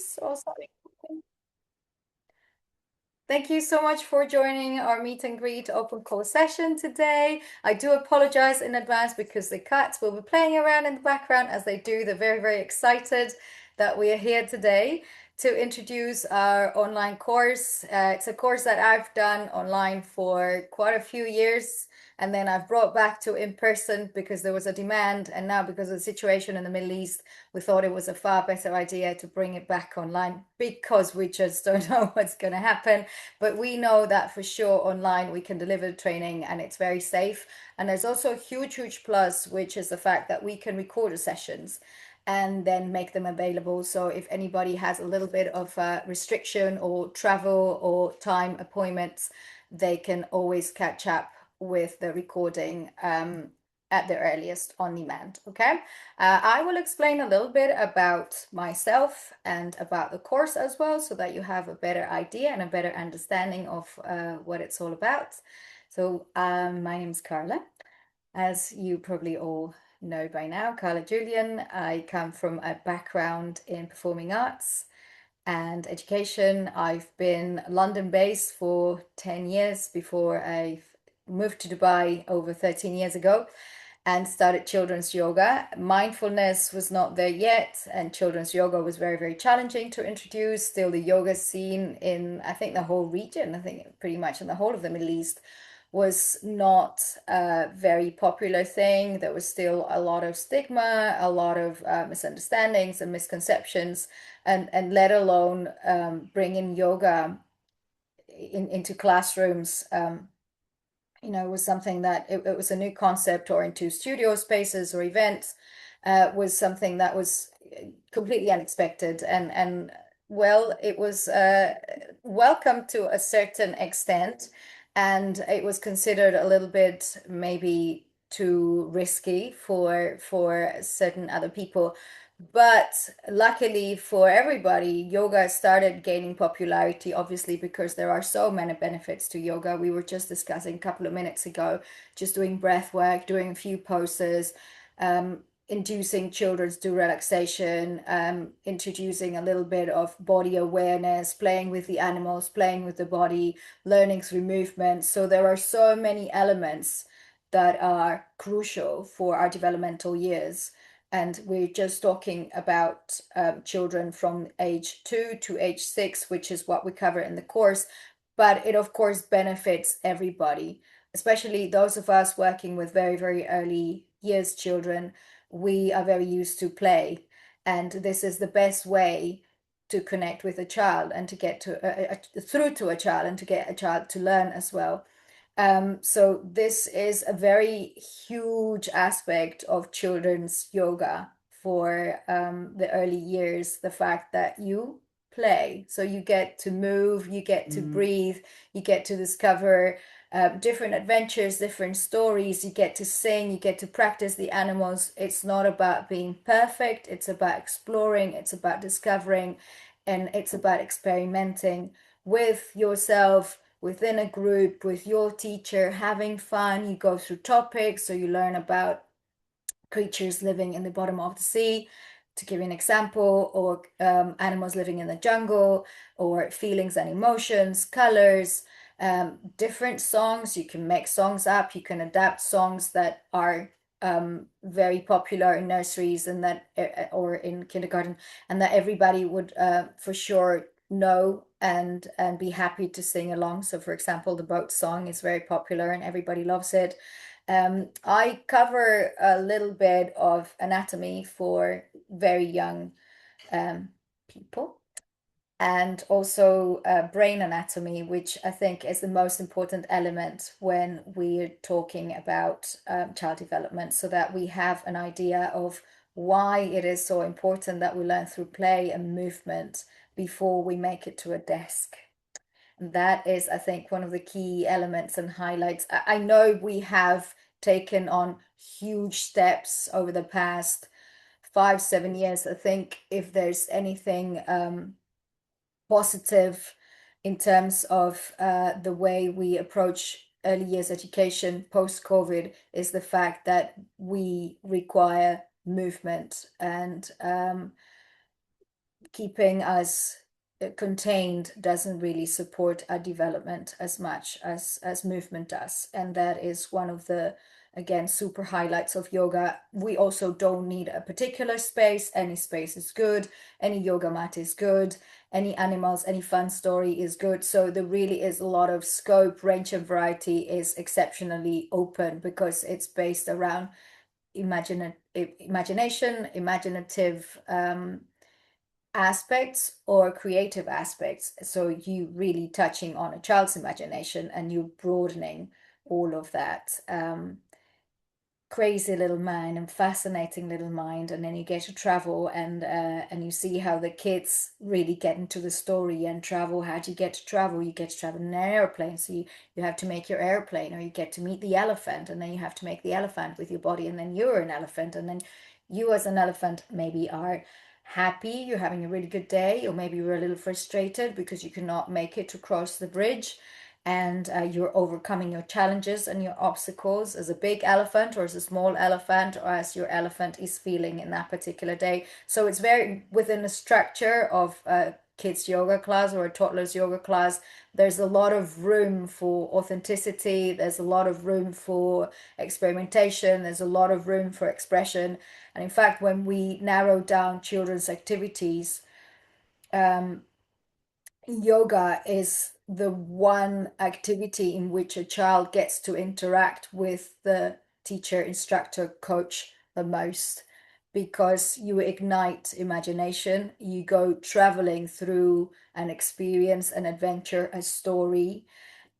please? Or something? Thank you so much for joining our meet and greet open call session today. I do apologize in advance because the cats will be playing around in the background as they do. They're very, very excited that we are here today to introduce our online course. It's a course that I've done online for quite a few years, and then I've brought back to in person because there was a demand, and now because of the situation in the Middle East, we thought it was a far better idea to bring it back online because we just don't know what's going to happen. But we know that for sure online we can deliver the training and it's very safe. And there's also a huge, huge plus, which is the fact that we can record the sessions and then make them available. So if anybody has a little bit of restriction or travel or time appointments, they can always catch up with the recording at the earliest on demand. Okay. I will explain a little bit about myself and about the course as well, so that you have a better idea and a better understanding of what it's all about. So my name is Carla. As you probably all know by now, Carla Julian. I come from a background in performing arts and education. I've been London-based for 10 years before I moved to Dubai over 13 years ago and started children's yoga. Mindfulness was not there yet, and children's yoga was very, very challenging to introduce. Still, the yoga scene in, I think, the whole region, I think pretty much in the whole of the Middle East, was not a very popular thing. There was still a lot of stigma, a lot of misunderstandings and misconceptions, and let alone bringing yoga into classrooms. Was something that it was a new concept, or into studio spaces or events, was something that was completely unexpected. And well, it was welcome to a certain extent, and it was considered a little bit maybe too risky for certain other people. But luckily for everybody, yoga started gaining popularity, obviously, because there are so many benefits to yoga. We were just discussing a couple of minutes ago, just doing breath work, doing a few poses, inducing children to do relaxation, introducing a little bit of body awareness, playing with the animals, playing with the body, learning through movement. So there are so many elements that are crucial for our developmental years. And we're just talking about children from age 2 to age 6, which is what we cover in the course. But it, of course, benefits everybody, especially those of us working with very, very early years children. We are very used to play. And this is the best way to connect with a child and to get through to a child and to get a child to learn as well. So this is a very huge aspect of children's yoga for the early years, the fact that you play. So you get to move, you get to breathe, you get to discover different adventures, different stories, you get to sing, you get to practice the animals. It's not about being perfect, it's about exploring, it's about discovering, and it's about experimenting with yourself within a group with your teacher, having fun. You go through topics, so you learn about creatures living in the bottom of the sea, to give you an example, or animals living in the jungle, or feelings and emotions, colors, different songs. You can make songs up, you can adapt songs that are very popular in nurseries and that or in kindergarten, and that everybody would for sure know and be happy to sing along. So for example, the boat song is very popular and everybody loves it. I cover a little bit of anatomy for very young people, and also brain anatomy, which I think is the most important element when we're talking about child development, so that we have an idea of why it is so important that we learn through play and movement before we make it to a desk. And that is, I think, one of the key elements and highlights. I know we have taken on huge steps over the past 5, 7 years. I think if there's anything positive in terms of the way we approach early years education post-COVID, is the fact that we require movement, and keeping us contained doesn't really support our development as much as movement does. And that is one of the, again, super highlights of yoga. We also don't need a particular space. Any space is good. Any yoga mat is good. Any animals, any fun story is good. So there really is a lot of scope. Range and variety is exceptionally open because it's based around imagination, imaginative aspects or creative aspects. So you really touching on a child's imagination and you broadening all of that. Crazy little mind and fascinating little mind, and then you get to travel and you see how the kids really get into the story and travel. How do you get to travel? You get to travel in an airplane, so you have to make your airplane, or you get to meet the elephant, and then you have to make the elephant with your body, and then you're an elephant, and then you as an elephant maybe are happy, you're having a really good day, or maybe you're a little frustrated because you cannot make it to cross the bridge, and you're overcoming your challenges and your obstacles as a big elephant or as a small elephant or as your elephant is feeling in that particular day. So it's very within the structure of a kids yoga class or a toddlers yoga class. There's a lot of room for authenticity. There's a lot of room for experimentation. There's a lot of room for expression. And in fact, when we narrow down children's activities, um, yoga is the one activity in which a child gets to interact with the teacher, instructor, coach the most because you ignite imagination. You go traveling through an experience, an adventure, a story,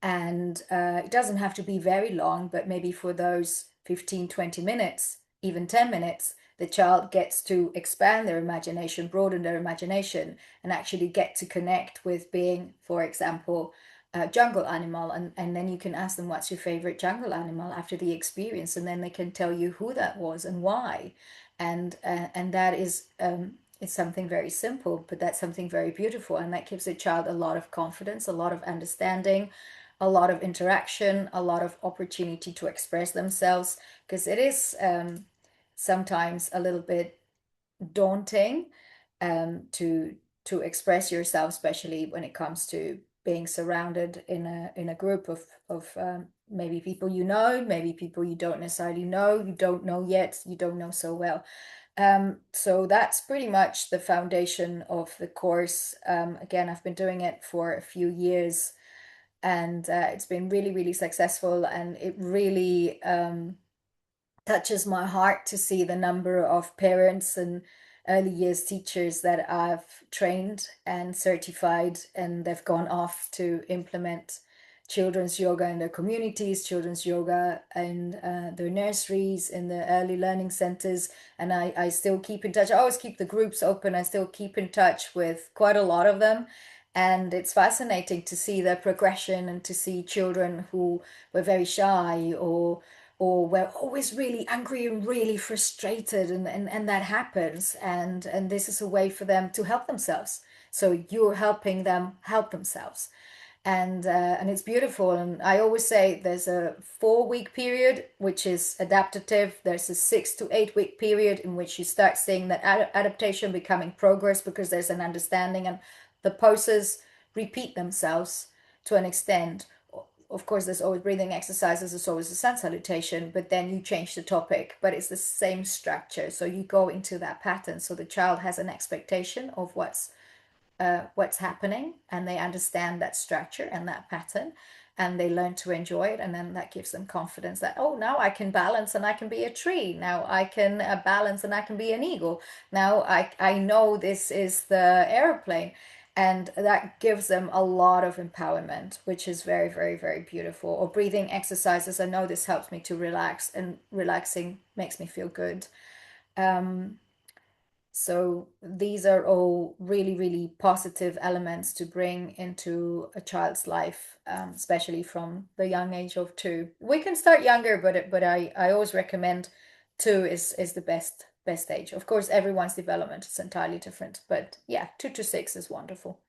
and it doesn't have to be very long, but maybe for those 15, 20 minutes, even 10 minutes, the child gets to expand their imagination, broaden their imagination, and actually get to connect with being, for example, a jungle animal. And then you can ask them, what's your favorite jungle animal after the experience? And then they can tell you who that was and why. And that is it's something very simple, but that's something very beautiful. And that gives a child a lot of confidence, a lot of understanding, a lot of interaction, a lot of opportunity to express themselves, because it is sometimes a little bit daunting to express yourself, especially when it comes to being surrounded in a group of maybe people you know, maybe people you don't necessarily know, you don't know yet, you don't know so well. So that's pretty much the foundation of the course. Again, I've been doing it for a few years and it's been really, really successful. And it really touches my heart to see the number of parents and early years teachers that I've trained and certified, and they've gone off to implement children's yoga in their communities, children's yoga in their nurseries, in the early learning centers. And I still keep in touch. I always keep the groups open. I still keep in touch with quite a lot of them. And it's fascinating to see their progression and to see children who were very shy or we're always really angry and really frustrated and that happens and this is a way for them to help themselves, so you're helping them help themselves, and it's beautiful. And I always say there's a 4 week period which is adaptative, there's a 6 to 8 week period in which you start seeing that adaptation becoming progress because there's an understanding and the poses repeat themselves to an extent. Of course, there's always breathing exercises, there's always a sun salutation, but then you change the topic, but it's the same structure. So you go into that pattern. So the child has an expectation of what's happening, and they understand that structure and that pattern, and they learn to enjoy it. And then that gives them confidence that, oh, now I can balance and I can be a tree. Now I can balance and I can be an eagle. Now I know this is the airplane. And that gives them a lot of empowerment, which is very, very, very beautiful. Or breathing exercises. I know this helps me to relax, and relaxing makes me feel good. Um, so these are all really, really positive elements to bring into a child's life, especially from the young age of 2. We can start younger, but I always recommend 2 is the best age. Of course, everyone's development is entirely different, but yeah, 2 to 6 is wonderful.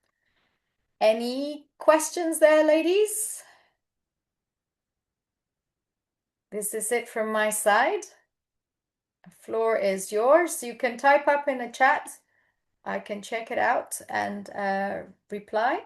Any questions there, ladies? This is it from my side. The floor is yours. You can type up in the chat I can check it out and reply.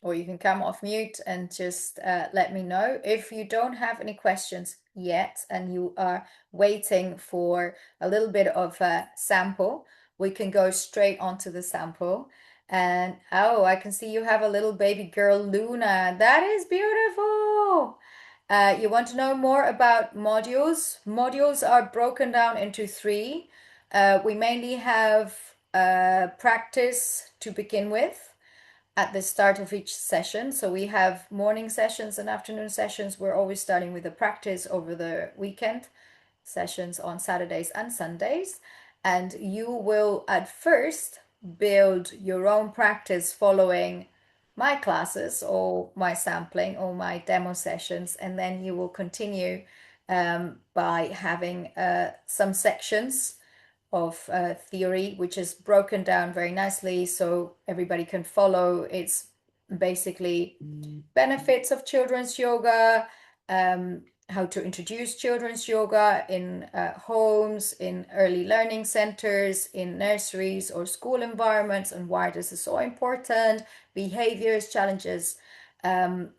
Or you can come off mute and just let me know. If you don't have any questions yet and you are waiting for a little bit of a sample, we can go straight onto the sample. And oh, I can see you have a little baby girl, Luna. That is beautiful. You want to know more about modules? Modules are broken down into three. We mainly have practice to begin with at the start of each session. So we have morning sessions and afternoon sessions. We're always starting with the practice over the weekend, sessions on Saturdays and Sundays. And you will at first build your own practice following my classes or my sampling or my demo sessions. And then you will continue by having some sections of theory, which is broken down very nicely so everybody can follow. It's basically benefits of children's yoga, how to introduce children's yoga in homes, in early learning centers, in nurseries or school environments, and why this is so important, behaviors, challenges,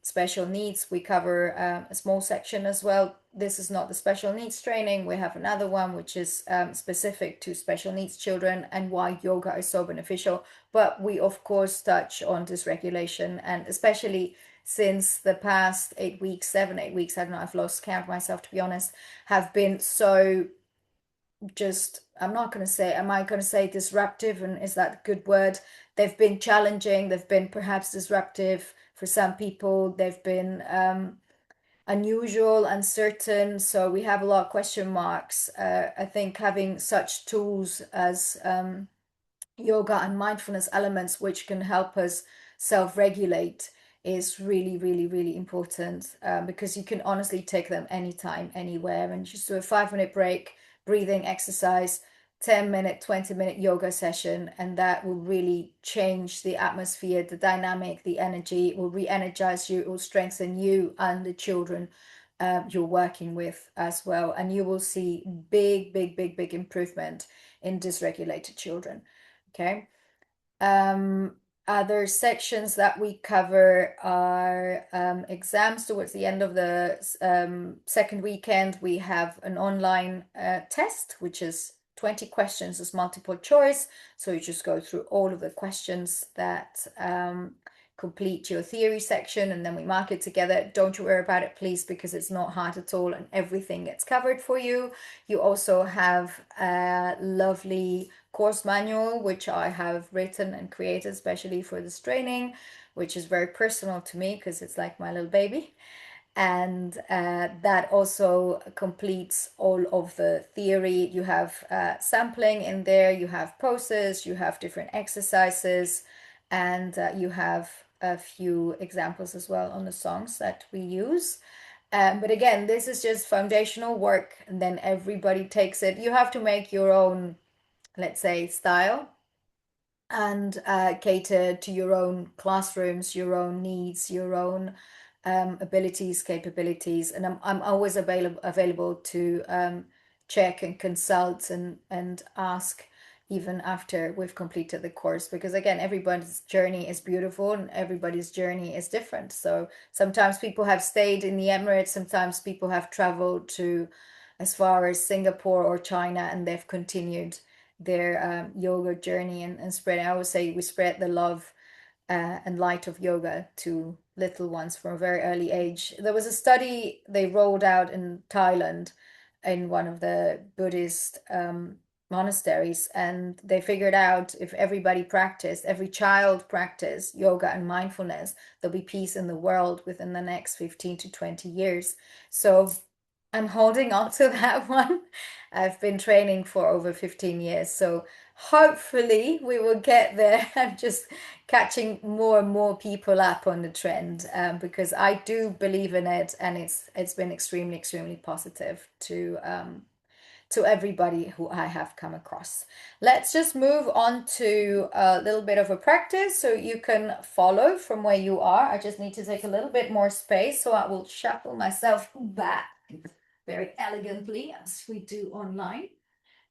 special needs. We cover a small section as well. This is not the special needs training. We have another one which is specific to special needs children and why yoga is so beneficial. But we, of course, touch on dysregulation, and especially since the past 8 weeks, 7, 8 weeks, I don't know, I've lost count myself to be honest, have been so just, I'm not going to say, am I going to say disruptive? And is that a good word? They've been challenging, they've been perhaps disruptive for some people, they've been unusual, uncertain. So we have a lot of question marks. I think having such tools as yoga and mindfulness elements which can help us self-regulate is really, really, really important because you can honestly take them anytime, anywhere, and just do a 5 minute break, breathing exercise, 10 minute, 20 minute yoga session, and that will really change the atmosphere, the dynamic, the energy. It will re-energize you, it will strengthen you and the children you're working with as well. And you will see big, big, big, big improvement in dysregulated children. Okay. Um, Other sections that we cover are exams towards the end of the second weekend. We have an online test, which is 20 questions as multiple choice. So you just go through all of the questions that complete your theory section, and then we mark it together. Don't you worry about it, please, because it's not hard at all and everything gets covered for you. You also have a lovely course manual, which I have written and created especially for this training, which is very personal to me because it's like my little baby. And that also completes all of the theory. You have sampling in there, you have poses, you have different exercises, and you have a few examples as well on the songs that we use. But again, this is just foundational work, and then everybody takes it. You have to make your own, let's say, style and cater to your own classrooms, your own needs, your own abilities, capabilities. And I'm always available to check and consult and ask even after we've completed the course, because again, everybody's journey is beautiful and everybody's journey is different. So sometimes people have stayed in the Emirates, sometimes people have traveled to as far as Singapore or China, and they've continued their yoga journey and spread. I always say we spread the love and light of yoga to little ones from a very early age. There was a study they rolled out in Thailand in one of the Buddhist monasteries, and they figured out if everybody practiced, every child practiced yoga and mindfulness, there'll be peace in the world within the next 15 to 20 years. So I'm holding on to that one. I've been training for over 15 years, so hopefully we will get there. I'm just catching more and more people up on the trend because I do believe in it, and it's been extremely, extremely positive to everybody who I have come across. Let's just move on to a little bit of a practice so you can follow from where you are. I just need to take a little bit more space, so I will shuffle myself back. very elegantly as we do online.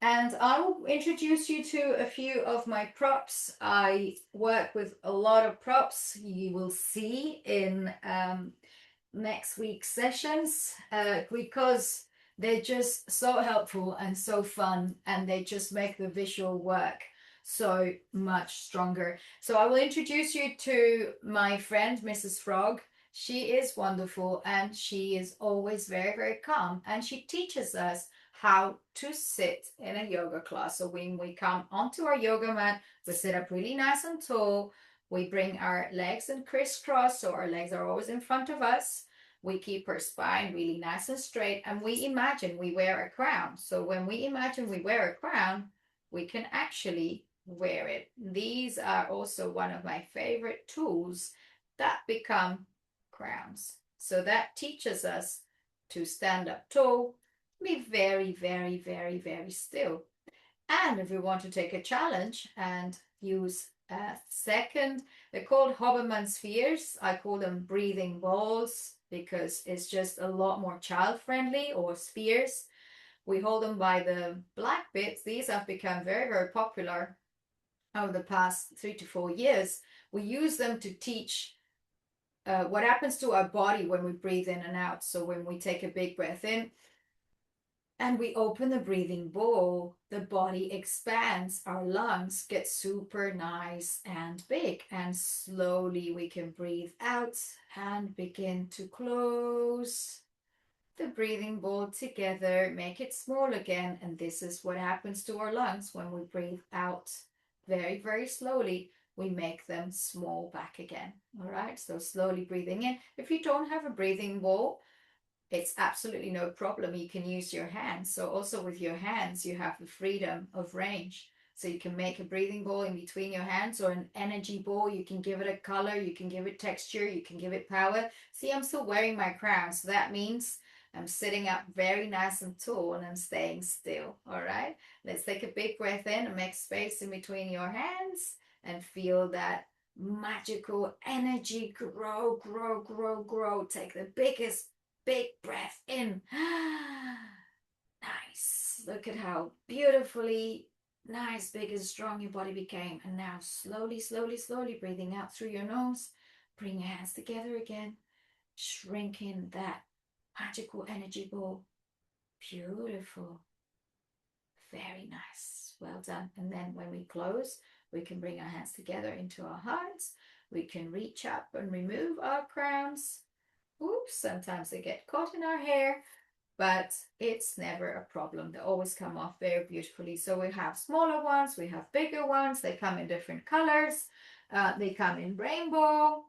And I'll introduce you to a few of my props. I work with a lot of props you will see in next week's sessions because they're just so helpful and so fun, and they just make the visual work so much stronger. So I will introduce you to my friend, Mrs. Frog. She is wonderful and she is always very, very calm. And she teaches us how to sit in a yoga class. So when we come onto our yoga mat, we sit up really nice and tall. We bring our legs in crisscross, so our legs are always in front of us. We keep our spine really nice and straight, and we imagine we wear a crown. So when we imagine we wear a crown, we can actually wear it. These are also one of my favorite tools that become crowns. So that teaches us to stand up tall, be very, very, very, very still. And if we want to take a challenge and use a second, they're called Hoberman spheres. I call them breathing balls because it's just a lot more child friendly, or spheres. We hold them by the black bits. These have become very, very popular over the past 3 to 4 years. We use them to teach what happens to our body when we breathe in and out. So when we take a big breath in and we open the breathing bowl, the body expands, our lungs get super nice and big, and slowly we can breathe out and begin to close the breathing bowl together, make it small again. And this is what happens to our lungs when we breathe out very, very slowly. We make them small back again. All right, so slowly breathing in. If you don't have a breathing bowl, it's absolutely no problem. You can use your hands. So also with your hands, you have the freedom of range. So you can make a breathing ball in between your hands, or an energy ball. You can give it a color, you can give it texture, you can give it power. See, I'm still wearing my crown. So that means I'm sitting up very nice and tall, and I'm staying still. All right. Let's take a big breath in and make space in between your hands and feel that magical energy grow, grow, grow, grow. Take the biggest big breath in. Nice. Look at how beautifully nice, big and strong your body became. And now slowly, slowly, slowly breathing out through your nose. Bring your hands together again. Shrinking that magical energy ball. Beautiful. Very nice. Well done. And then when we close, we can bring our hands together into our hearts. We can reach up and remove our crowns. Oops, sometimes they get caught in our hair, but it's never a problem. They always come off very beautifully. So we have smaller ones, we have bigger ones. They come in different colors. They come in rainbow.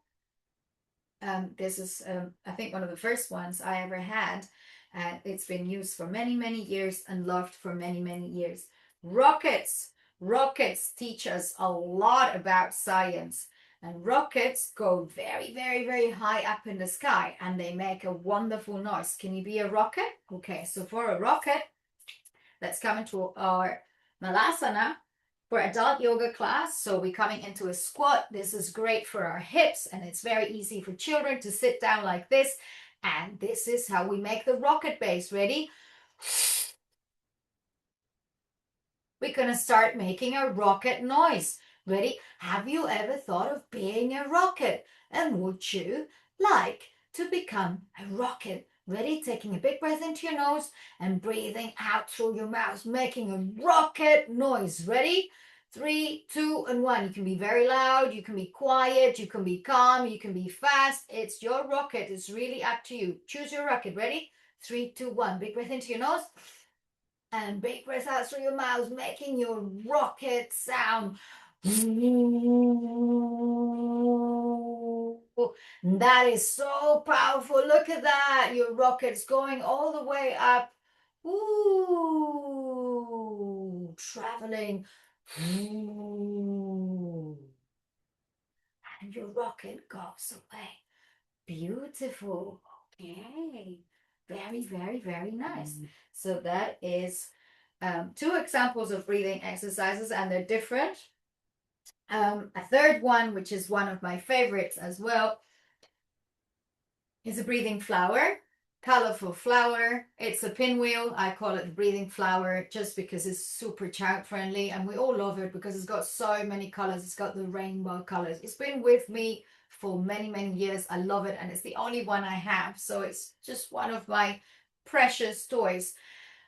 This is, I think, one of the first ones I ever had. And it's been used for many, many years and loved for many, many years. Rockets. Rockets teach us a lot about science. And rockets go very, very, very high up in the sky, and they make a wonderful noise. Can you be a rocket? Okay, so for a rocket, let's come into our Malasana for adult yoga class. So we're coming into a squat. This is great for our hips, and it's very easy for children to sit down like this. And this is how we make the rocket base. Ready? We're going to start making a rocket noise. Ready? Have you ever thought of being a rocket? And would you like to become a rocket? Ready? Taking a big breath into your nose and breathing out through your mouth, making a rocket noise. Ready? 3, 2, and 1. You can be very loud, you can be quiet, you can be calm, you can be fast. It's your rocket. It's really up to you. Choose your rocket. Ready? 3, 2, 1. Big breath into your nose. And big breath out through your mouth, making your rocket sound. That is so powerful. Look at that. Your rocket's going all the way up. Ooh, traveling. And your rocket goes away. Beautiful. Okay. Very, very, very nice. So that is 2 examples of breathing exercises, and they're different. A third one, which is one of my favorites as well, is a breathing flower. colorful flower. It's a pinwheel. I call it the breathing flower just because it's super child friendly and we all love it because it's got so many colors. It's got the rainbow colors. It's been with me for many, many years. I love it and it's the only one I have. So it's just one of my precious toys.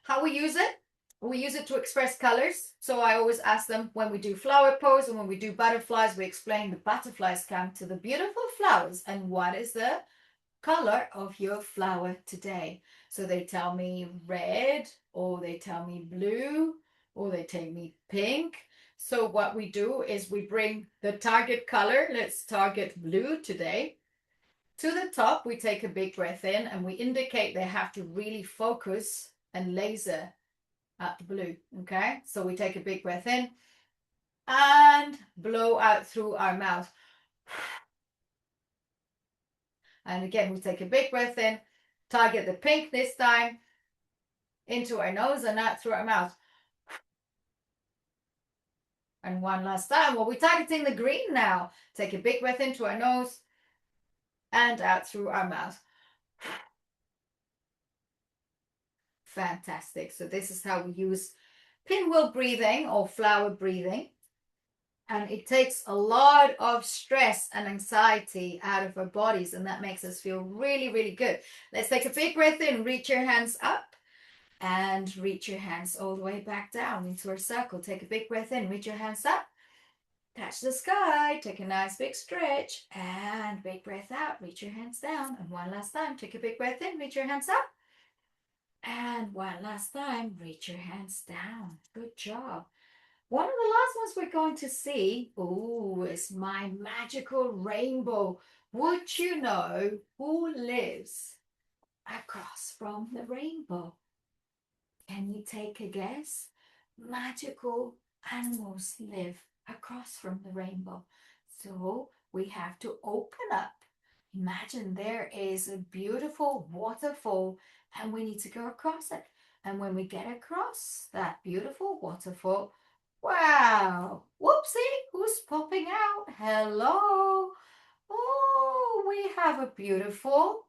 How we use it? We use it to express colors. So I always ask them when we do flower pose and when we do butterflies, we explain the butterflies come to the beautiful flowers and what is the color of your flower today. So they tell me red, or they tell me blue, or they tell me pink. So what we do is we bring the target color, let's target blue today, to the top. We take a big breath in and we indicate they have to really focus and laser at the blue. Okay, so we take a big breath in and blow out through our mouth. And again, we take a big breath in, target the pink this time, into our nose and out through our mouth. And one last time. Well, we're targeting the green now. Take a big breath into our nose and out through our mouth. Fantastic. So this is how we use pinwheel breathing or flower breathing. And it takes a lot of stress and anxiety out of our bodies, and that makes us feel really, really good. Let's take a big breath in, reach your hands up, and reach your hands all the way back down into our circle. Take a big breath in, reach your hands up, touch the sky, take a nice big stretch, and big breath out, reach your hands down. And one last time, take a big breath in, reach your hands up, and one last time, reach your hands down. Good job. One of the last ones we're going to see, is my magical rainbow. Would you know who lives across from the rainbow? Can you take a guess? Magical animals live across from the rainbow. So we have to open up. Imagine there is a beautiful waterfall and we need to go across it. And when we get across that beautiful waterfall, wow, whoopsie, who's popping out? Hello. Oh, we have a beautiful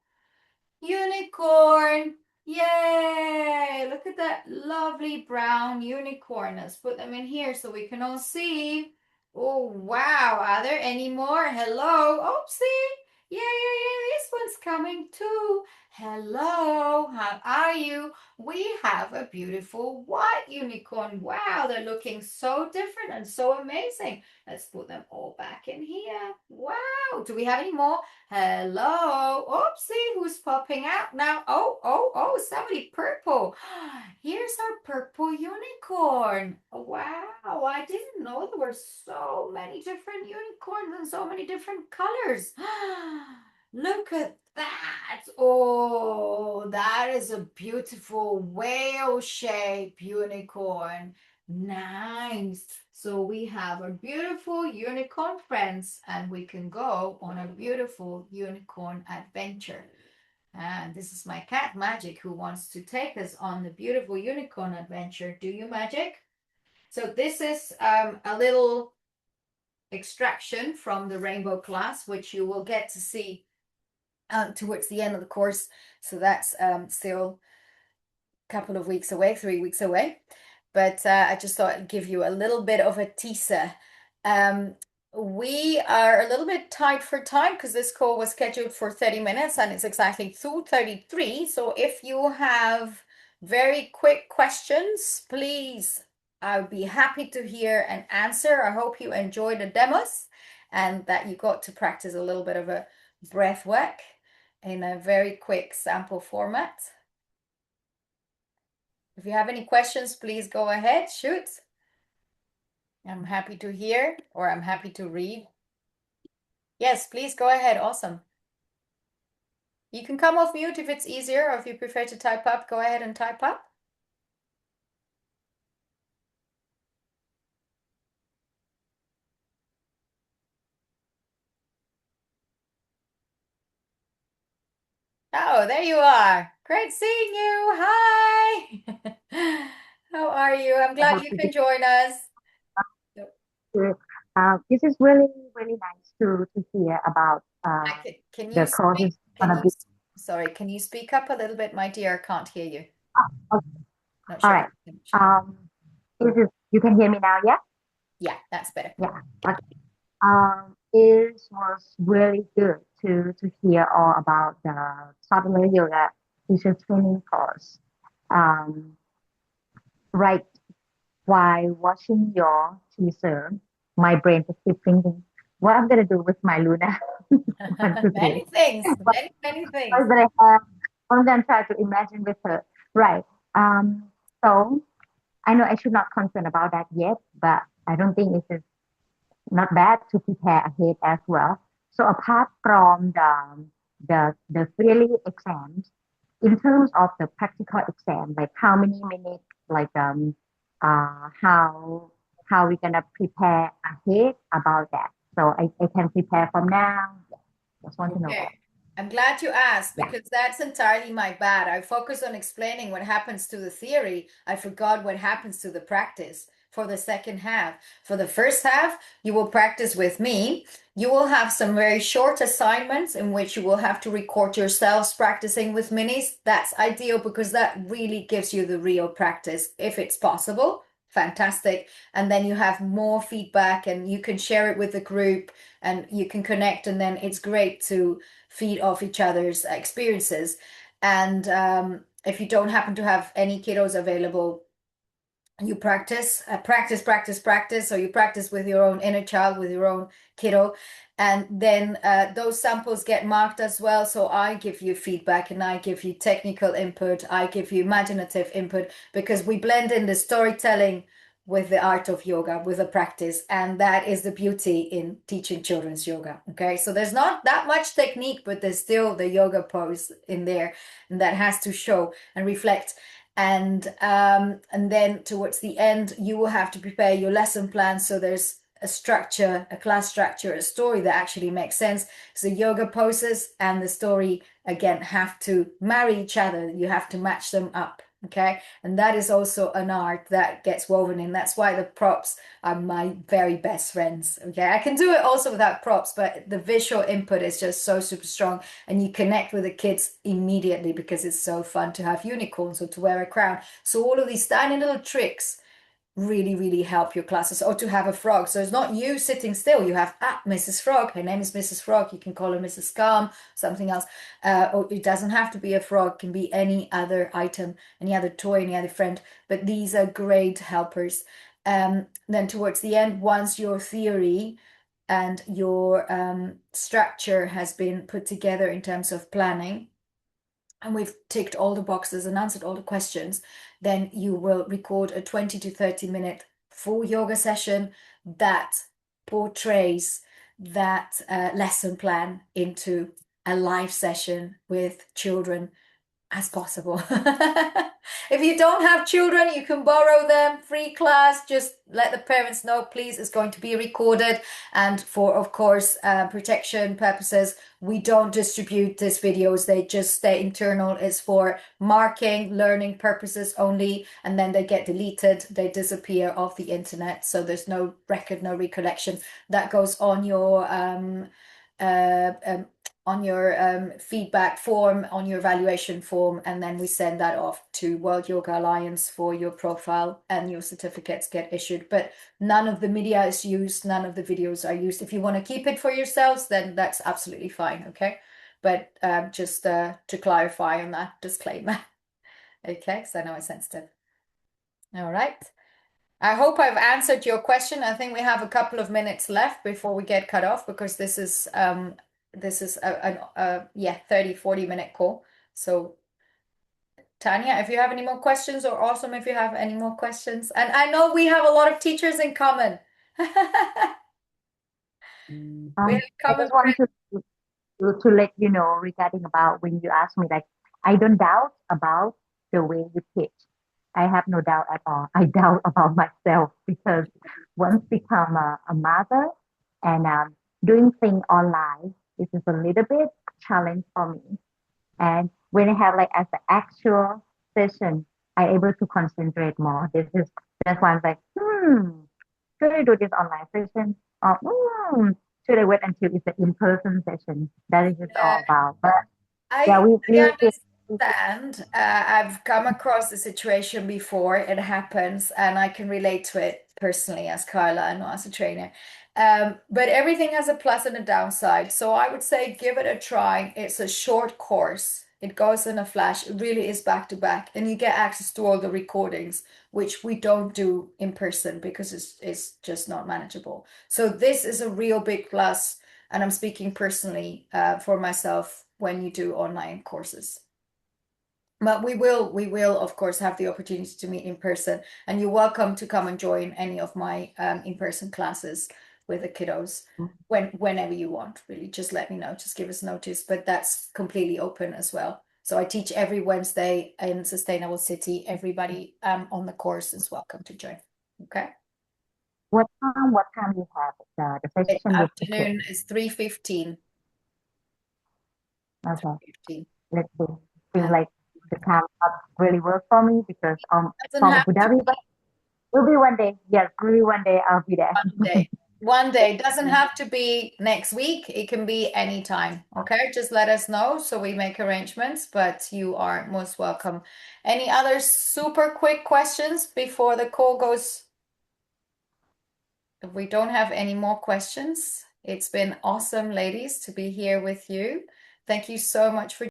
unicorn. Yay! Look at that lovely brown unicorn. Let's put them in here so we can all see. Oh, wow. Are there any more? Hello. Oopsie. Yeah, yeah, yeah. This one's coming too. Hello. How are you? We have a beautiful white unicorn. Wow, they're looking so different and so amazing. Let's put them all back in here. Wow. Do we have any more? Hello. Oopsie, who's popping out now? Oh, somebody purple. Here's our purple unicorn. Wow, I didn't know there were so many different unicorns and so many different colors. Look at that. Oh, that is a beautiful whale-shaped unicorn. Nice. So we have our beautiful unicorn friends and we can go on a beautiful unicorn adventure. And this is my cat Magic who wants to take us on the beautiful unicorn adventure. Do you, Magic? So this is a little extraction from the rainbow class, which you will get to see towards the end of the course. So that's still a couple of weeks away, 3 weeks away. But I just thought I'd give you a little bit of a teaser. Um, we are a little bit tight for time because this call was scheduled for 30 minutes and it's exactly 2:33. So if you have very quick questions, please, I would be happy to hear and answer. I hope you enjoyed the demos and that you got to practice a little bit of a breath work in a very quick sample format. If you have any questions, please go ahead, shoot. I'm happy to hear or I'm happy to read. Yes, please go ahead. Awesome. You can come off mute if it's easier or if you prefer to type up, go ahead and type up. Oh, there you are. Great seeing you. Hi. How are you? I'm glad you Happy can join us. to, this is really, really nice to hear about Can you the speak? courses Can gonna you be. Sorry, can you speak up a little bit, my dear? I can't hear you. Okay. Not All sure if right. it's the connection. Um, you can hear me now, yeah? Yeah, that's better. Yeah. Okay. It was really good to hear all about the toddler yoga teacher training course. Um, right while watching your teaser, my brain just keep thinking, what I'm gonna do with my Luna 1, 2, 3. Many things, What many things. toys that I have, I'm gonna try to imagine with her. Right. Um, so I know I should not concern about that yet, but I don't think it is not bad to prepare ahead as well. So apart from the theory exams, in terms of the practical exam, like how many minutes, like how we gonna prepare ahead about that. So I can prepare from now. Yeah, just want to know Okay. that. I'm glad you asked Yeah. because that's entirely my bad. I focused on explaining what happens to the theory. I forgot what happens to the practice for the second half. For the first half, you will practice with me. You will have some very short assignments in which you will have to record yourselves practicing with minis. That's ideal because that really gives you the real practice if it's possible. Fantastic. And then you have more feedback and you can share it with the group and you can connect, and then it's great to feed off each other's experiences. And if you don't happen to have any kiddos available, you practice, so you practice with your own inner child, with your own kiddo, and then those samples get marked as well. So I give you feedback and I give you technical input, I give you imaginative input, because we blend in the storytelling with the art of yoga, with the practice, and that is the beauty in teaching children's yoga. Okay, so there's not that much technique, but there's still the yoga pose in there, and that has to show and reflect. And then towards the end you will have to prepare your lesson plan, so there's a structure, a class structure, a story that actually makes sense. So yoga poses and the story again have to marry each other, you have to match them up. Okay, and that is also an art that gets woven in. That's why the props are my very best friends. Okay, I can do it also without props, but the visual input is just so super strong, and you connect with the kids immediately because it's so fun to have unicorns or to wear a crown. So all of these tiny little tricks really, really help your classes, or to have a frog. So it's not you sitting still. You have, Mrs. Frog. Her name is Mrs. Frog. You can call her Mrs. Calm, something else. Or it doesn't have to be a frog. It can be any other item, any other toy, any other friend. But these are great helpers. Then towards the end, once your theory and your structure has been put together in terms of planning, and we've ticked all the boxes and answered all the questions, then you will record a 20 to 30-minute full yoga session that portrays that lesson plan into a live session with children as possible. If you don't have children, you can borrow them, free class. Just let the parents know, please, it's going to be recorded. And for, of course, protection purposes, we don't distribute these videos. They just stay internal. It's for marking, learning purposes only. And then they get deleted. They disappear off the internet. So there's no record, no recollection. That goes uh, um, on your feedback form, on your evaluation form, and then we send that off to World Yoga Alliance for your profile, and your certificates get issued. But none of the media is used, none of the videos are used. If you want to keep it for yourselves, then that's absolutely fine, okay? But just to clarify on that disclaimer, okay? So I know it's sensitive. All right. I hope I've answered your question. I think we have a couple of minutes left before we get cut off, because this is a yeah, 30-40 minute call. So Tanya, if you have any more questions, or Awesome if you have any more questions. And I know we have a lot of teachers in common. We have I common just want friends. to let you know regarding about when you ask me, like, I don't doubt about the way you teach. I have no doubt at all. I doubt about myself because once become a mother and doing things online, this is a little bit challenge for me. And when I have like as an actual session, I able to concentrate more. That's why I'm like, should I do this online session? Or should I wait until it's an in-person session? That is just all Yeah. about. But Yeah, I we understand. I've come across the situation before. It happens, and I can relate to it personally as Carla and not as a trainer. But everything has a plus and a downside. So I would say give it a try. It's a short course. It goes in a flash. It really is back to back, and you get access to all the recordings, which we don't do in person because it's just not manageable. So this is a real big plus, and I'm speaking personally for myself when you do online courses. But we will, of course, have the opportunity to meet in person, and you're welcome to come and join any of my in-person classes with the kiddos whenever you want. Really, just let me know. Just give us notice. But that's completely open as well. So I teach every Wednesday in Sustainable City. Everybody on the course is welcome to join. Okay. what time you have the The session with the kids? afternoon is 3:15. Okay, 3:15. let's see. Seems And like the time not really work for me because doesn't from have Abu to Dhabi, but be will be one day. Yes, will be one day. I'll be there. one day. One day doesn't have to be next week. It can be anytime. Okay. Just let us know so we make arrangements, but you are most welcome. Any other super quick questions before the call goes? If we don't have any more questions, it's been awesome, ladies, to be here with you. Thank you so much for